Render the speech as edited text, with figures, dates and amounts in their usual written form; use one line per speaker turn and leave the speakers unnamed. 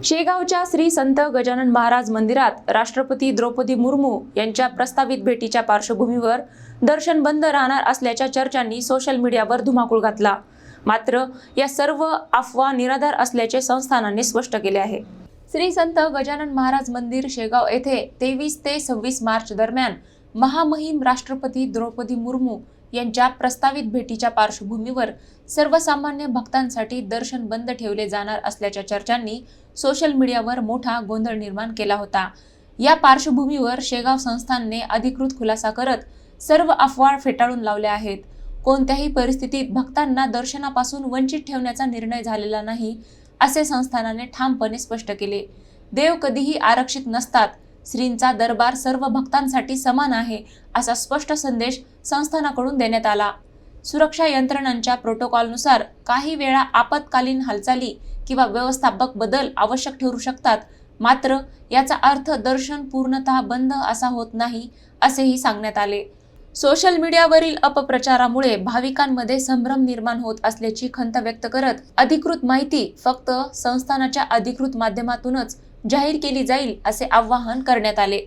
शेगावच्या श्री संत गजानन महाराज मंदिरात राष्ट्रपती द्रौपदी मुर्मू यांच्या प्रस्तावित भेटीच्या पार्श्वभूमीवर दर्शन बंद राहणार असल्याच्या चर्चांनी सोशल मीडियावर धुमाकूळ घातला। मात्र या सर्व अफवा निराधार असल्याचे संस्थानाने स्पष्ट केले आहे। श्री संत गजानन महाराज मंदिर शेगाव येथे 23 ते 26 मार्च दरम्यान महामहिम राष्ट्रपती द्रौपदी मुर्मू यांच्या प्रस्तावित भेटीच्या पार्श्वभूमीवर सर्वसामान्य भक्तांसाठी दर्शन बंद ठेवले जाणार असल्याच्या चर्चांनी सोशल मीडियावर मोठा गोंधळ निर्माण केला होता। या पार्श्वभूमीवर शेगाव संस्थानने अधिकृत खुलासा करत सर्व अफवा फेटाळून लावल्या आहेत। कोणत्याही परिस्थितीत भक्तांना दर्शनापासून वंचित ठेवण्याचा निर्णय झालेला नाही, असे संस्थानाने ठामपणे स्पष्ट केले। देव कधीही आरक्षित नसतात, श्रींचा दरबार सर्व भक्तांसाठी समान आहे, असा स्पष्ट संदेश संस्थानाकडून देण्यात आला। सुरक्षा यंत्रणांच्या प्रोटोकॉलनुसार काही वेळा आपत्कालीन हालचाली किंवा व्यवस्थापक बदल आवश्यक ठरू शकतात, मात्र याचा अर्थ दर्शन पूर्णतः बंद असा होत नाही, असेही सांगण्यात आले। सोशल मीडियावरील अपप्रचारामुळे भाविकांमध्ये संभ्रम निर्माण होत असल्याची खंत व्यक्त करत अधिकृत माहिती फक्त संस्थानाच्या अधिकृत माध्यमातूनच जाहीर केली जाईल, असे आवाहन करण्यात आले।